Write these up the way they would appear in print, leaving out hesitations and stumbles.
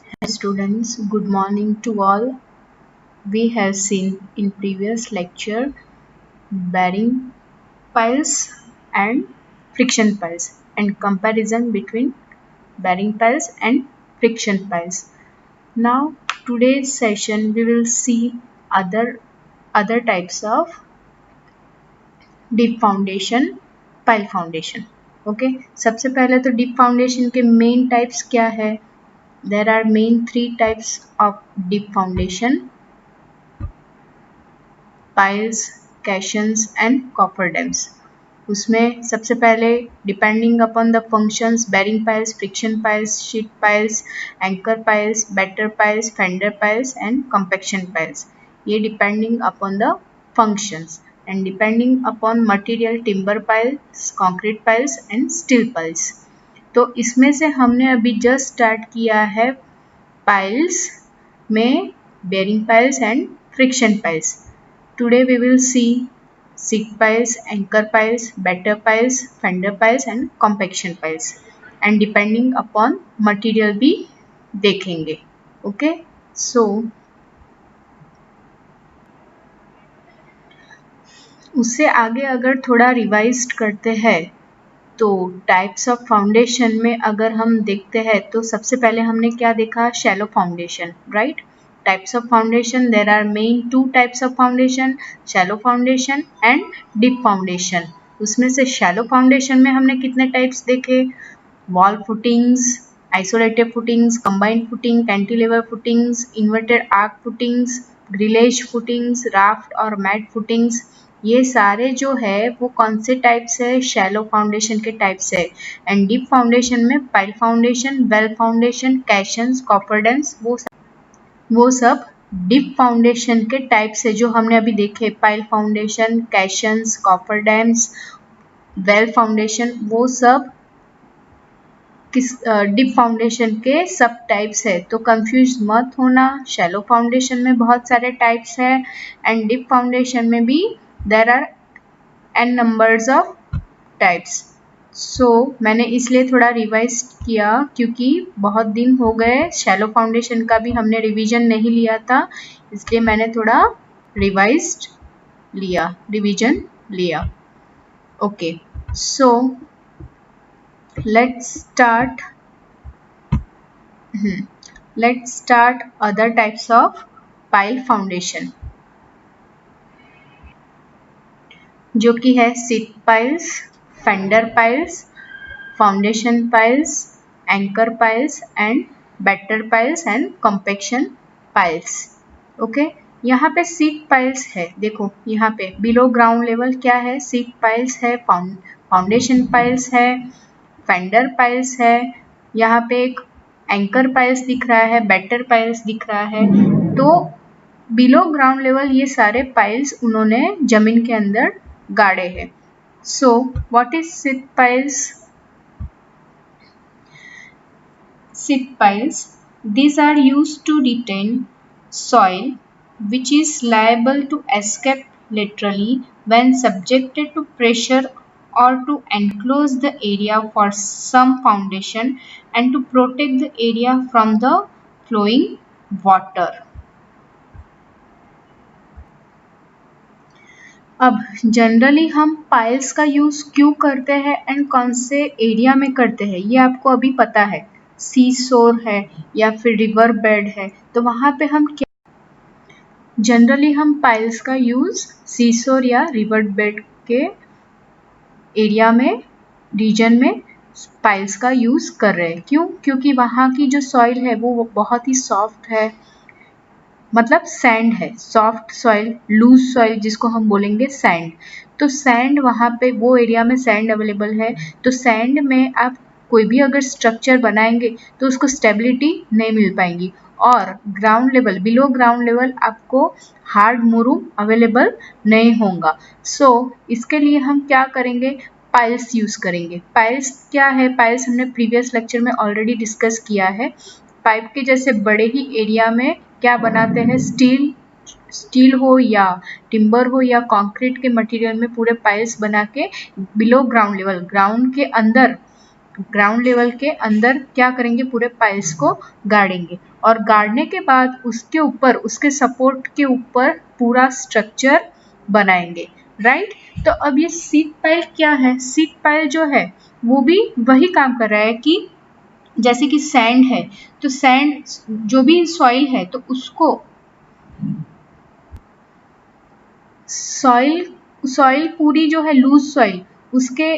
Students, good morning to all. We have seen in previous lecture bearing piles and friction piles and comparison between bearing piles and friction piles. Now today's session we will see other types of deep foundation, pile foundation. Okay सबसे पहले तो deep foundation के main types क्या है? There are main three types of deep foundation: piles, caissons and cofferdams. उसमें सबसे पहले depending upon the functions bearing piles, friction piles, sheet piles, anchor piles, batter piles, fender piles and compaction piles. ये depending upon the functions and depending upon material timber piles, concrete piles and steel piles. तो इसमें से हमने अभी just start किया है piles में bearing piles and friction piles. Today we will see seat piles, anchor piles, batter piles, fender piles and compaction piles. And depending upon material भी देखेंगे. Okay, so उससे आगे अगर थोड़ा रिवाइज करते हैं तो टाइप्स ऑफ फाउंडेशन में अगर हम देखते हैं तो सबसे पहले हमने क्या देखा? Shallow foundation, right? Types of foundation, there are main two types of foundation: shallow foundation and deep foundation. उसमें से shallow foundation में हमने कितने types देखे? wall footings, isolated footings, combined footing, cantilever footings, inverted arc footings, grillage footings, raft और mat footings. ये सारे जो है वो कौन से टाइप्स है? शैलो फाउंडेशन के टाइप्स है. एंड डीप फाउंडेशन में पाइल फाउंडेशन, वेल फाउंडेशन, कैशंस, कॉफरडम्स, वो सब डीप फाउंडेशन के टाइप्स है जो हमने अभी देखे. पाइल फाउंडेशन, कैशंस, कॉफरडैम्स, वेल फाउंडेशन, वो सब किस डीप फाउंडेशन के सब टाइप्स है. तो कंफ्यूज मत होना. शैलो फाउंडेशन में बहुत सारे टाइप्स है एंड डीप फाउंडेशन में भी there are n numbers of types. So मैंने इसलिए थोड़ा रिवाइज किया क्योंकि बहुत दिन हो गए, शैलो फाउंडेशन का भी हमने रिवीजन नहीं लिया था, इसलिए मैंने थोड़ा रिवीजन लिया. Okay, so let's start other types of pile foundation जो कि है sheet piles, fender piles, foundation piles, anchor piles and batter piles and compaction piles. Okay, यहाँ पे सीट पाइल्स है. देखो यहाँ पे बिलो ग्राउंड लेवल क्या है? सीट पाइल्स है, फाउंडेशन पाइल्स है, फेंडर पाइल्स है, यहाँ पे एक एंकर पाइल्स दिख रहा है, बैटर पाइल्स दिख रहा है. तो बिलो ग्राउंड लेवल ये सारे पाइल्स उन्होंने जमीन के अंदर गाड़े हैं. So what is seat piles? Seat piles, these are used to retain soil which is liable to escape laterally when subjected to pressure, or to enclose the area for some foundation and to protect the area from the flowing water. अब generally हम piles का use क्यों करते हैं and कौन से area में करते हैं ये आपको अभी पता है. सी शोर है या फिर रिवर बेड है, तो वहाँ पे हम क्या जनरली हम पाइल्स का यूज सी शोर या रिवर बेड के एरिया में, रीजन में पाइल्स का यूज कर रहे हैं. क्यों? क्योंकि वहाँ की जो सॉइल है वो बहुत ही सॉफ्ट है, मतलब सैंड है, सॉफ्ट सॉइल, लूज सॉइल जिसको हम बोलेंगे सैंड. तो सैंड वहाँ पे वो एरिया में सैंड अवेलेबल है. तो सैंड में आप कोई भी अगर स्ट्रक्चर बनाएंगे तो उसको स्टेबिलिटी नहीं मिल पाएंगी. और ground level, below ground level आपको हार्ड मुरूम अवेलेबल नहीं होगा. सो इसके लिए हम क्या करेंगे? पाइल्स यूज करेंगे. पाइल्स क्या है? पाइल्स हमने प्रीवियस लेक्चर में ऑलरेडी डिस्कस किया है. पाइप के जैसे बड़े ही एरिया में क्या बनाते हैं? स्टील हो या टिम्बर हो या कंक्रीट के मटेरियल में पूरे पाइल्स बना के बिलो ग्राउंड लेवल, ग्राउंड के अंदर ग्राउंड लेवल के अंदर क्या करेंगे, पूरे पाइल्स को गाड़ेंगे और गाड़ने के बाद उसके ऊपर, उसके सपोर्ट के ऊपर पूरा स्ट्रक्चर बनाएंगे, राइट। तो अब ये सीट पाइल क्या है, सीट पाइल जो है वो भी वही काम कर रहा है कि जैसे कि सैंड है तो सैंड जो भी सॉइल है तो उसको सॉइल सॉइल पूरी जो है लूज सॉइल, उसके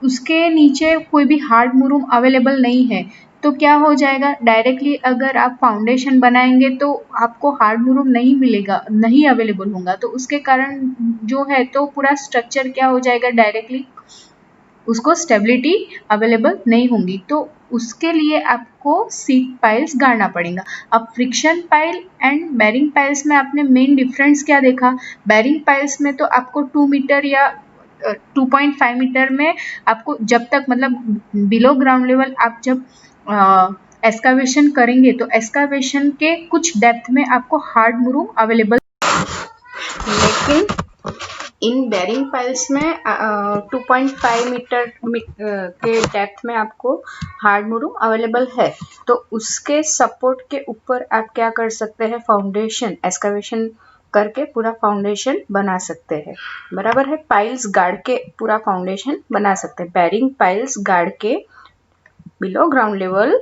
उसके नीचे कोई भी हार्ड मुरूम अवेलेबल नहीं है तो क्या हो जाएगा, डायरेक्टली अगर आप फाउंडेशन बनाएंगे तो आपको हार्ड मुरूम नहीं मिलेगा, नहीं अवेलेबल होगा, तो उसके कारण जो है तो पूरा स्ट्रक्चर क्या हो जाएगा, डायरेक्टली उसको स्टेबिलिटी अवेलेबल नहीं होंगी। तो उसके लिए आपको सीट पाइल्स गाड़ना पड़ेगा। अब friction pile and bearing piles में आपने मेन डिफरेंस क्या देखा, बेरिंग पाइल्स में तो आपको 2 मीटर या 2.5 मीटर में आपको जब तक मतलब बिलो ग्राउंड लेवल आप जब एस्कावेशन करेंगे तो एस्कावेशन के कुछ डेप्थ में आपको हार्ड मुरूम अवेलेबल, लेकिन इन बेरिंग पाइल्स में 2.5 मीटर के डेप्थ में आपको हार्ड मुरूम अवेलेबल है। तो उसके सपोर्ट के ऊपर आप क्या कर सकते हैं, फाउंडेशन एस्कावेशन करके पूरा फाउंडेशन बना सकते हैं, बराबर है। पाइल्स गाड़ के पूरा फाउंडेशन बना सकते हैं। बेरिंग पाइल्स गाड़ के बिलो ग्राउंड लेवल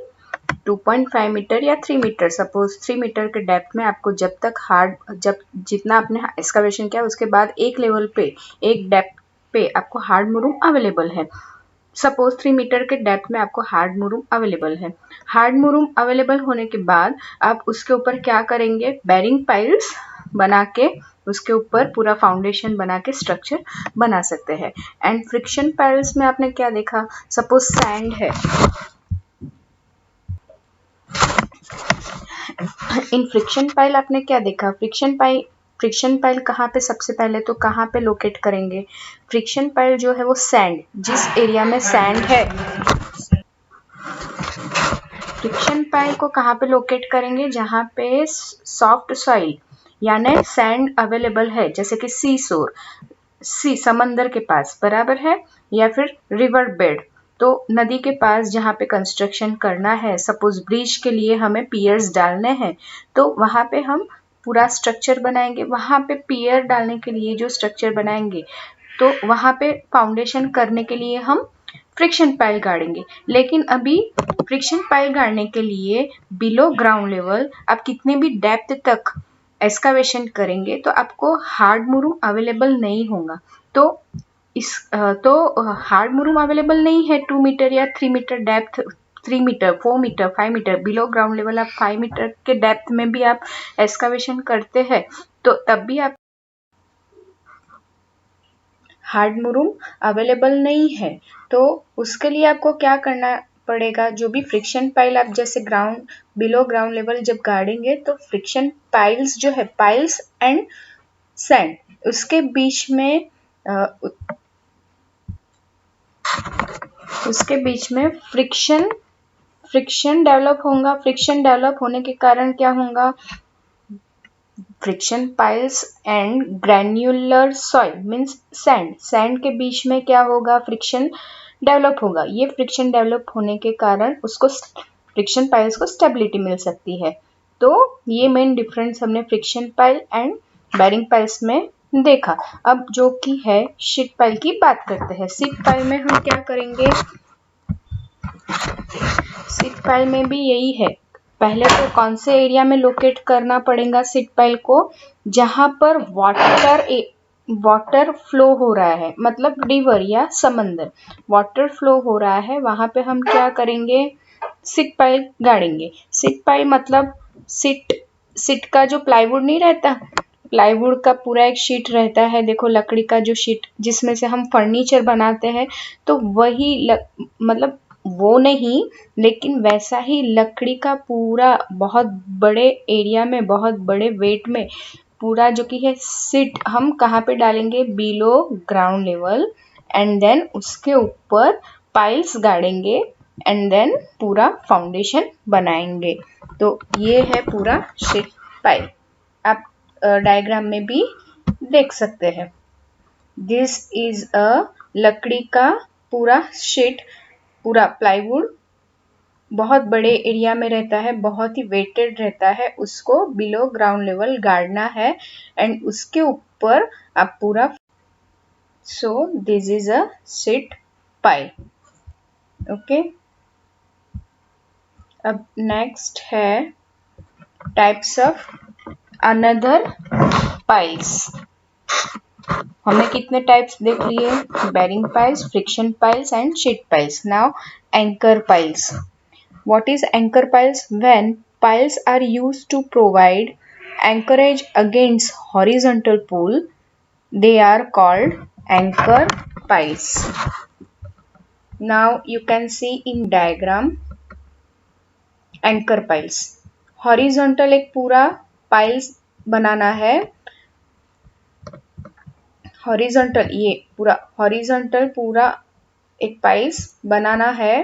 2.5 मीटर या 3 मीटर, सपोज 3 मीटर के डेप्थ में आपको जब तक जब जितना आपने एक्सकवेशन किया उसके बाद एक लेवल पे, एक डेप्थ पे आपको हार्ड मुरूम अवेलेबल है। सपोज 3 मीटर के डेप्थ में आपको हार्ड मुरूम अवेलेबल है। हार्ड मुरूम अवेलेबल होने के बाद आप उसके ऊपर क्या करेंगे, बेरिंग पाइल्स बना के उसके ऊपर पूरा फाउंडेशन बना के स्ट्रक्चर बना सकते हैं। एंड फ्रिक्शन पाइल्स में आपने क्या देखा, सपोज सैंड है, इन फ्रिक्शन पाइल आपने क्या देखा, फ्रिक्शन पाइल कहाँ पे, सबसे पहले तो कहाँ पे लोकेट करेंगे, फ्रिक्शन पाइल जो है वो सैंड, जिस एरिया में सैंड है, फ्रिक्शन पाइल को कहाँ पे लोकेट करेंगे, जहाँ पे सॉफ्ट सॉइल यानी सैंड अवेलेबल है, जैसे कि सी शोर, समंदर के पास, बराबर है, या फिर रिवर बेड, तो नदी के पास जहाँ पे कंस्ट्रक्शन करना है, सपोज ब्रिज के लिए हमें पियर्स डालने हैं तो वहाँ पे हम पूरा स्ट्रक्चर बनाएंगे। वहाँ पे पियर डालने के लिए जो स्ट्रक्चर बनाएंगे तो वहाँ पे फाउंडेशन करने के लिए हम फ्रिक्शन पाइल गाड़ेंगे। लेकिन अभी फ्रिक्शन पाइल गाड़ने के लिए बिलो ग्राउंड लेवल आप कितने भी डेप्थ तक एक्सकावेशन करेंगे तो आपको हार्ड मुरूम अवेलेबल नहीं होगा। तो हार्ड मुरूम अवेलेबल नहीं है 2 मीटर या 3 metre depth, 3 metre 4 metre 5 metre below ground level आप 5 मीटर के डेप्थ में भी आप एक्सकावेशन करते हैं तो तब भी आप हार्ड मुरूम अवेलेबल नहीं है। तो उसके लिए आपको क्या करना पड़ेगा, जो भी फ्रिक्शन पाइल आप जैसे बिलो ग्राउंड लेवल जब गाड़ेंगे तो फ्रिक्शन पाइल्स जो है, पाइल्स एंड सैंड, उसके बीच में फ्रिक्शन डेवलप होगा। फ्रिक्शन डेवलप होने के कारण क्या होगा, friction piles and granular soil means sand के बीच में क्या होगा, फ्रिक्शन डेवलप होगा। ये फ्रिक्शन डेवलप होने के कारण उसको फ्रिक्शन पाइल्स को स्टेबिलिटी मिल सकती है। तो ये मेन डिफरेंस हमने friction pile and bearing piles में देखा। अब जो कि है शीट पाइल की बात करते हैं। शीट पाइल में हम क्या करेंगे, शीट पाइल में भी यही है, पहले तो कौन से एरिया में लोकेट करना पड़ेगा शीट पाइल को, जहां पर वाटर फ्लो हो रहा है, मतलब रिवर या समंदर वाटर फ्लो हो रहा है, वहां पे हम क्या करेंगे, शीट पाइल गाड़ेंगे। शीट पाइल मतलब शीट का जो प्लाईवुड नहीं रहता, प्लाईवुड का पूरा एक शीट रहता है, देखो लकड़ी का जो शीट जिसमें से हम फर्नीचर बनाते हैं, तो वही मतलब वो नहीं लेकिन वैसा ही लकड़ी का पूरा बहुत बड़े एरिया में, बहुत बड़े वेट में पूरा जो कि है सीट हम कहाँ पे डालेंगे, below ground level, and then उसके ऊपर पाइल्स गाड़ेंगे एंड देन पूरा फाउंडेशन बनाएंगे। तो ये है पूरा शीट पाइल, आप डायग्राम में भी देख सकते हैं। दिस इज अ लकड़ी का पूरा शीट पूरा प्लाईवुड बहुत बड़े एरिया में रहता है, बहुत ही वेटेड रहता है, उसको बिलो ग्राउंड लेवल गाड़ना है एंड उसके ऊपर आप पूरा, so this is a sheet pile. Okay, अब नेक्स्ट है टाइप्स ऑफ अनदर पाइल्स। हमने कितने टाइप्स देख लिए? Bearing piles, friction piles and sheet piles. Now anchor piles. What is anchor piles? When piles are used to provide anchorage against horizontal pull, they are called anchor piles. Now you can see in diagram anchor piles. Horizontal एक पूरा piles बनाना है, horizontal ये पूरा horizontal पूरा एक piles बनाना है,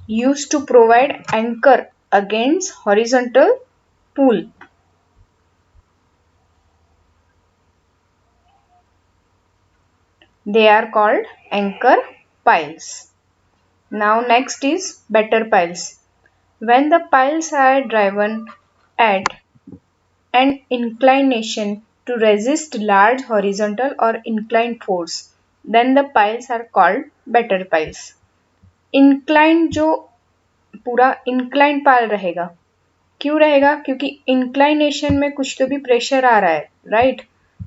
used to provide anchor against horizontal pull. They are called anchor piles. Now next is better piles. When the piles are driven at an inclination to resist large horizontal or inclined force, then the piles are called better piles. Inclined जो पूरा inclined पाल रहेगा, क्यों रहेगा? क्योंकि inclination में कुछ तो भी प्रेशर आ रहा है, राइट?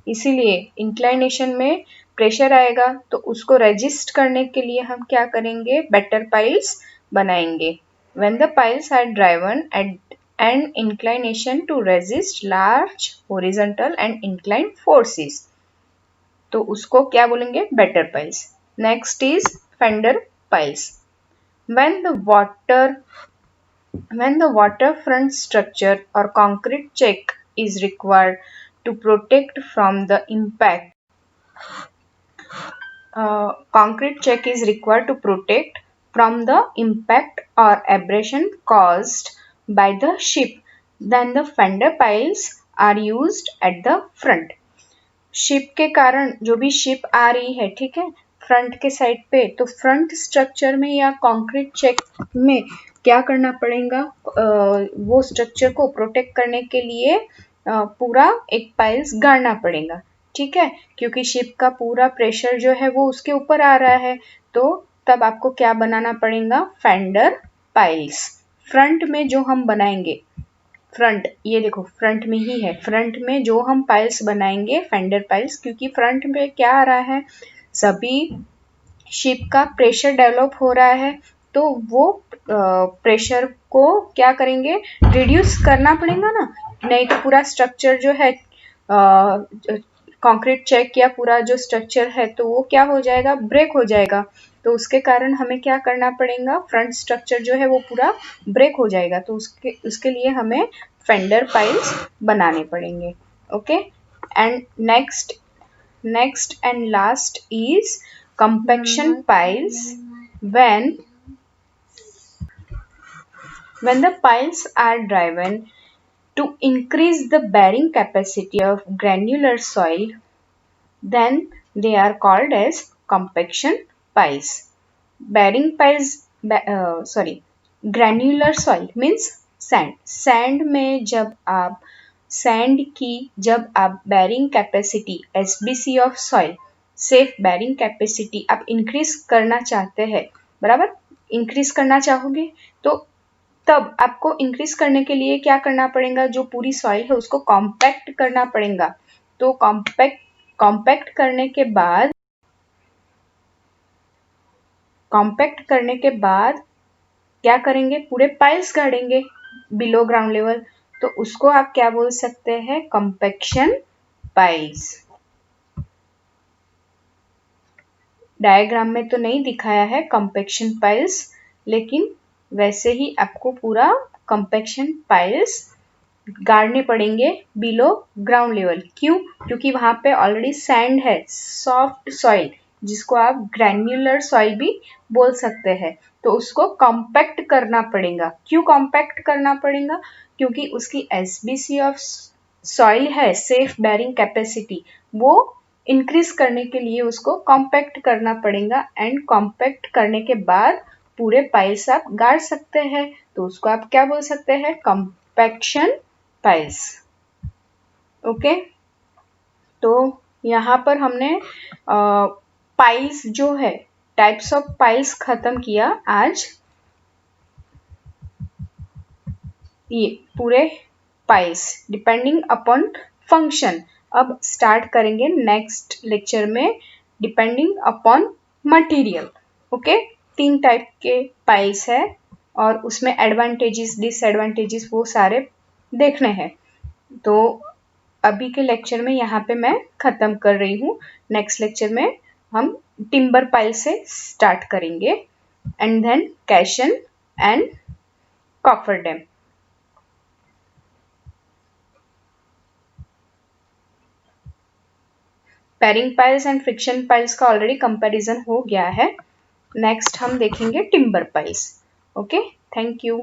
इसीलिए इंक्लाइनेशन में प्रेशर आएगा, तो उसको रेजिस्ट करने के लिए हम क्या करेंगे? बेटर पाइल्स बनाएंगे। When the piles are driven at an inclination to resist large horizontal and inclined forces, तो उसको क्या बोलेंगे? Batter piles. Next is fender piles. When the waterfront structure or concrete check is required to protect from the impact, concrete check is required to protect from the impact or abrasion caused by the ship, then the fender piles are used at the front. Ship के कारण जो भी ship आ रही है, ठीक है, front के side पे, तो फ्रंट स्ट्रक्चर में या कंक्रीट चेक में क्या करना पड़ेगा? वो स्ट्रक्चर को प्रोटेक्ट करने के लिए पूरा एक पाइल्स गाड़ना पड़ेगा, ठीक है, क्योंकि शिप का पूरा प्रेशर जो है वो उसके ऊपर आ रहा है, तो तब आपको क्या बनाना पड़ेगा? Fender piles. फ्रंट में जो हम बनाएंगे, फ्रंट ये देखो फ्रंट में ही है, फ्रंट में जो हम पाइल्स बनाएंगे फेंडर पाइल्स, क्योंकि फ्रंट में क्या आ रहा है? सभी शिप का प्रेशर डेवलप हो रहा है, तो वो प्रेशर को क्या करेंगे? रिड्यूस करना पड़ेगा ना, नहीं तो पूरा स्ट्रक्चर जो है कंक्रीट चेक या पूरा जो स्ट्रक्चर है तो वो क्या हो जाएगा? ब्रेक हो जाएगा। तो उसके कारण हमें क्या करना पड़ेगा? फ्रंट स्ट्रक्चर जो है वो पूरा ब्रेक हो जाएगा, तो उसके लिए हमें फेंडर पाइल्स बनाने पड़ेंगे। Okay, and next and last is compaction piles. When the piles are driven to increase the bearing capacity of granular soil, then they are called as compaction piles. Bearing piles, granular soil means sand. Sand में जब आप bearing capacity SBC of soil, safe bearing capacity आप increase करना चाहते हैं, बराबर, increase करना चाहोगे, तो तब आपको इंक्रीज करने के लिए क्या करना पड़ेगा? जो पूरी सॉइल है उसको कॉम्पैक्ट करना पड़ेगा। तो कॉम्पैक्ट करने के बाद क्या करेंगे? पूरे पाइल्स गाड़ेंगे बिलो ग्राउंड लेवल, तो उसको आप क्या बोल सकते हैं? Compaction piles. डायग्राम में तो नहीं दिखाया है कॉम्पैक्शन पाइल्स, लेकिन वैसे ही आपको पूरा कॉम्पैक्शन पाइल्स गाड़ने पड़ेंगे बिलो ग्राउंड लेवल। क्यों? क्योंकि वहां पे ऑलरेडी सैंड है, सॉफ्ट सॉइल, जिसको आप ग्रैन्युलर सॉइल भी बोल सकते हैं, तो उसको कॉम्पैक्ट करना पड़ेगा। क्यों कॉम्पैक्ट करना पड़ेगा? क्योंकि उसकी एसबीसी ऑफ सॉइल है, सेफ बेरिंग कैपेसिटी, वो इंक्रीज करने के लिए उसको कॉम्पैक्ट करना पड़ेगा, एंड कॉम्पैक्ट करने के बाद पूरे पाइल्स आप गाड़ सकते हैं, तो उसको आप क्या बोल सकते हैं, कॉम्पैक्शन पाइल्स। ओके, तो यहाँ पर हमने पाइल्स जो है, टाइप्स ऑफ पाइल्स खत्म किया आज। ये पूरे पाइल्स डिपेंडिंग अपॉन फंक्शन। अब स्टार्ट करेंगे नेक्स्ट लेक्चर में depending upon material. Okay, 3 type के पाइल्स है और उसमें एडवांटेजेस डिसएडवांटेजेस वो सारे देखने हैं। तो अभी के लेक्चर में यहाँ पे मैं खत्म कर रही हूँ। नेक्स्ट लेक्चर में हम टिम्बर पाइल से स्टार्ट करेंगे, and then caisson and cofferdam. Bearing piles and friction piles का ऑलरेडी कंपैरिजन हो गया है। नेक्स्ट हम देखेंगे timber piles. Okay, thank you.